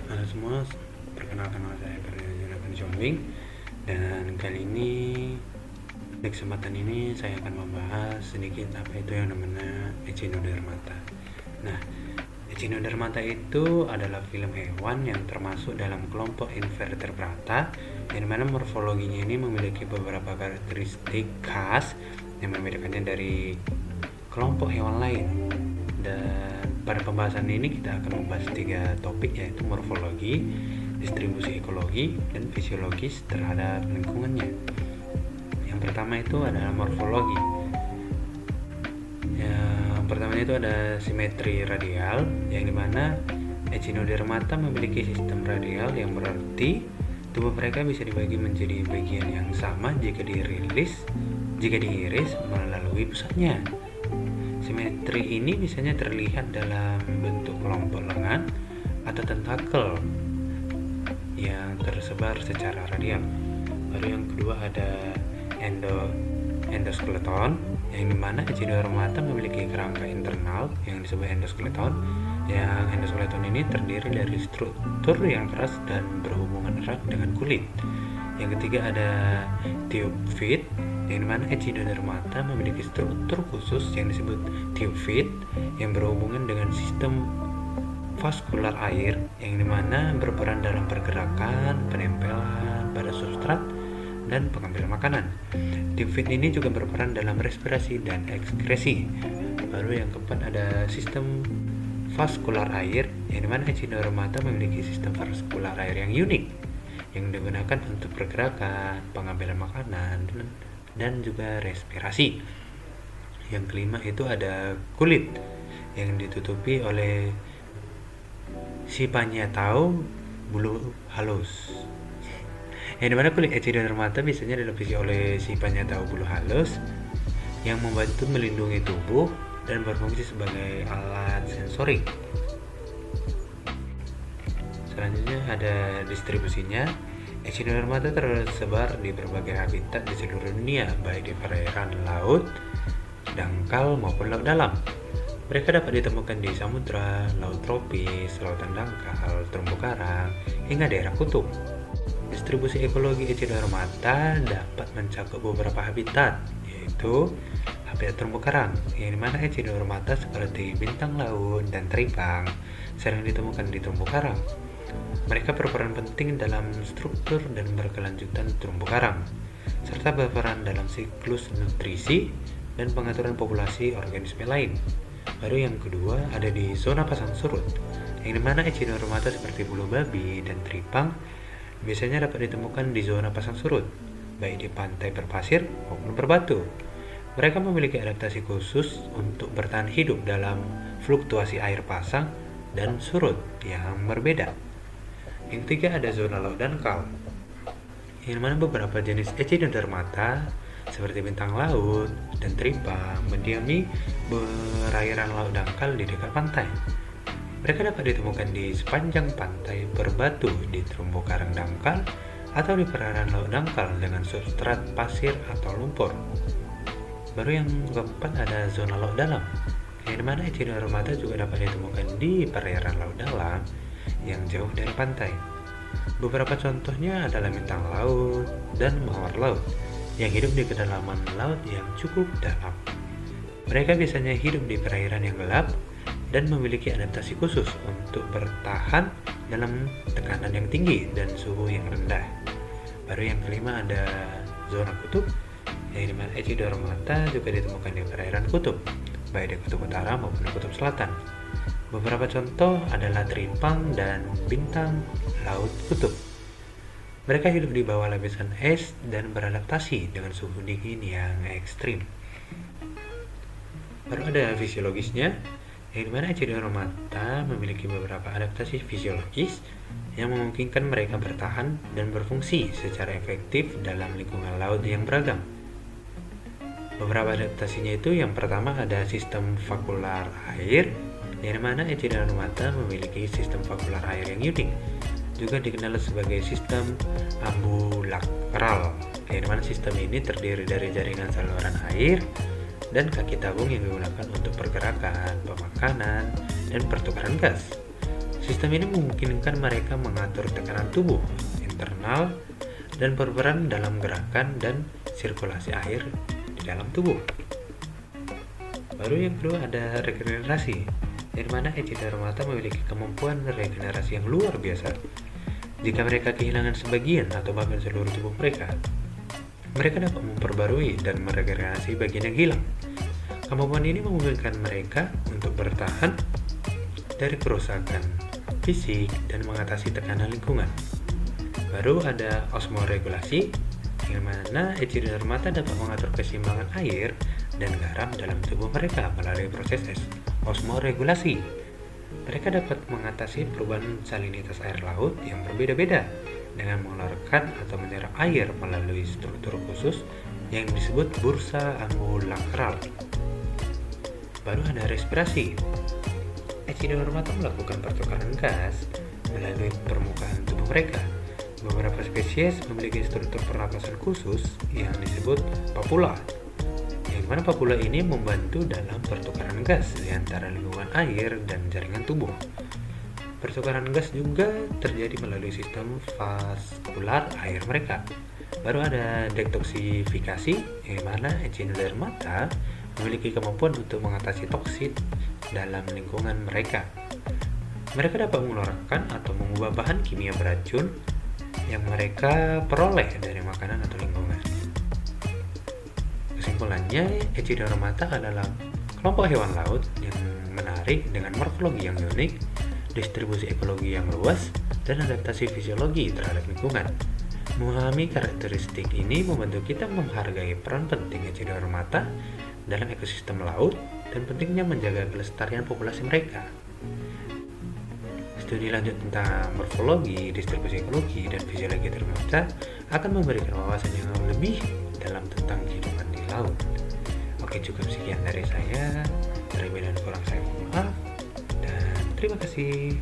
Halo semua, perkenalkan nama saya Jonathan Chombing. Dan kali ini di kesempatan ini saya akan membahas sedikit apa itu yang namanya Echinodermata. Nah, Echinodermata itu adalah film hewan yang termasuk dalam kelompok Invertebrata, yang mana morfologinya ini memiliki beberapa karakteristik khas yang membedakannya dari kelompok hewan lain. Dan pada pembahasan ini kita akan membahas 3 topik, yaitu morfologi, distribusi ekologi, dan fisiologis terhadap lingkungannya. Yang pertama itu adalah morfologi. Yang pertama itu ada simetri radial, yang dimana Echinodermata memiliki sistem radial yang berarti tubuh mereka bisa dibagi menjadi bagian yang sama jika diiris melalui pusatnya. Simetri ini biasanya terlihat dalam bentuk kelompok lengan atau tentakel yang tersebar secara radial. Lalu yang kedua ada endoskeleton, yang dimana Echinodermata memiliki kerangka internal yang disebut endoskeleton. Yang endoskeleton ini terdiri dari struktur yang keras dan berhubungan erat dengan kulit. Yang ketiga ada tube feet, yang dimana Echinodermata memiliki struktur khusus yang disebut tube feet yang berhubungan dengan sistem vaskular air, yang dimana berperan dalam pergerakan, penempelan pada substrat, dan pengambilan makanan. Tube feet ini juga berperan dalam respirasi dan ekskresi. Lalu yang keempat ada sistem vaskular air, yang dimana Echinodermata memiliki sistem vaskular air yang unik yang digunakan untuk pergerakan, pengambilan makanan, dan juga respirasi. Yang kelima itu ada kulit yang ditutupi oleh sipanya atau bulu halus. Yang dimana kulit Echinodermata biasanya dilapisi oleh sipanya atau bulu halus yang membantu melindungi tubuh dan berfungsi sebagai alat sensorik. Selanjutnya ada distribusinya. Echinodermata tersebar di berbagai habitat di seluruh dunia, baik di perairan laut, dangkal maupun laut dalam. Mereka dapat ditemukan di samudra, laut tropis, lautan dangkal, terumbu karang, hingga daerah kutub. Distribusi ekologi Echinodermata dapat mencakup beberapa habitat, yaitu habitat terumbu karang, yang dimana Echinodermata seperti bintang laut dan teripang sering ditemukan di terumbu karang. Mereka berperan penting dalam struktur dan berkelanjutan terumbu karang, serta berperan dalam siklus nutrisi dan pengaturan populasi organisme lain. Lalu yang kedua ada di zona pasang surut, yang dimana Echinodermata seperti bulu babi dan teripang biasanya dapat ditemukan di zona pasang surut, baik di pantai berpasir maupun berbatu. Mereka memiliki adaptasi khusus untuk bertahan hidup dalam fluktuasi air pasang dan surut yang berbeda. Yang ketiga ada zona laut dangkal, yang mana beberapa jenis Echinodermata seperti bintang laut dan teripang mendiami perairan laut dangkal di dekat pantai. Mereka dapat ditemukan di sepanjang pantai berbatu, di terumbu karang dangkal, atau di perairan laut dangkal dengan substrat pasir atau lumpur. Baru yang keempat ada zona laut dalam, yang mana Echinodermata juga dapat ditemukan di perairan laut dalam yang jauh dari pantai. Beberapa contohnya adalah bintang laut dan mawar laut yang hidup di kedalaman laut yang cukup dalam. Mereka biasanya hidup di perairan yang gelap dan memiliki adaptasi khusus untuk bertahan dalam tekanan yang tinggi dan suhu yang rendah. Baru yang kelima ada zona kutub, yang dimana Echinodermata juga ditemukan di perairan kutub, baik di kutub utara maupun di kutub selatan. Beberapa contoh adalah teripang dan bintang laut kutub. Mereka hidup di bawah lapisan es dan beradaptasi dengan suhu dingin yang ekstrim. Baru ada fisiologisnya, yang dimana Echinodermata memiliki beberapa adaptasi fisiologis yang memungkinkan mereka bertahan dan berfungsi secara efektif dalam lingkungan laut yang beragam. Beberapa adaptasinya itu yang pertama ada sistem vaskular air, yang mana Echinodermata memiliki sistem vaskular air yang unik, juga dikenal sebagai sistem ambulakral, yang mana sistem ini terdiri dari jaringan saluran air dan kaki tabung yang digunakan untuk pergerakan, pemakanan, dan pertukaran gas. Sistem ini memungkinkan mereka mengatur tekanan tubuh internal dan berperan dalam gerakan dan sirkulasi air di dalam tubuh. Baru yang kedua ada regenerasi, di mana echinodermata memiliki kemampuan regenerasi yang luar biasa. Jika mereka kehilangan sebagian atau bahkan seluruh tubuh mereka dapat memperbarui dan meregenerasi bagian yang hilang. Kemampuan ini memungkinkan mereka untuk bertahan dari kerusakan fisik dan mengatasi tekanan lingkungan. Baru ada osmoregulasi, di mana echinodermata dapat mengatur keseimbangan air dan garam dalam tubuh mereka melalui proses osmoregulasi. Mereka dapat mengatasi perubahan salinitas air laut yang berbeda-beda dengan mengeluarkan atau menyerap air melalui struktur khusus yang disebut bursa ambulakral. Baru ada respirasi. Echinodermata melakukan pertukaran gas melalui permukaan tubuh mereka. Beberapa spesies memiliki struktur pernapasan khusus yang disebut papula, yang mana papula ini membantu dalam pertukaran gas di antara lingkungan air dan jaringan tubuh. Pertukaran gas juga terjadi melalui sistem vaskular air mereka. Baru ada detoksifikasi, yang mana echinodermata memiliki kemampuan untuk mengatasi toksin dalam lingkungan mereka. Mereka dapat mengeluarkan atau mengubah bahan kimia beracun yang mereka peroleh dari makanan atau lingkungan. Kesimpulannya, echinodermata adalah kelompok hewan laut yang menarik dengan morfologi yang unik, distribusi ekologi yang luas, dan adaptasi fisiologi terhadap lingkungan. Memahami karakteristik ini membantu kita menghargai peran penting echinodermata dalam ekosistem laut dan pentingnya menjaga kelestarian populasi mereka. Studi lanjut tentang morfologi, distribusi ekologi, dan fisiologi echinodermata akan memberikan wawasan yang lebih dalam tentang kehidupan di laut. Oke, cukup sekian dari saya. Terlebih dan kurang saya mohon maaf, dan terima kasih.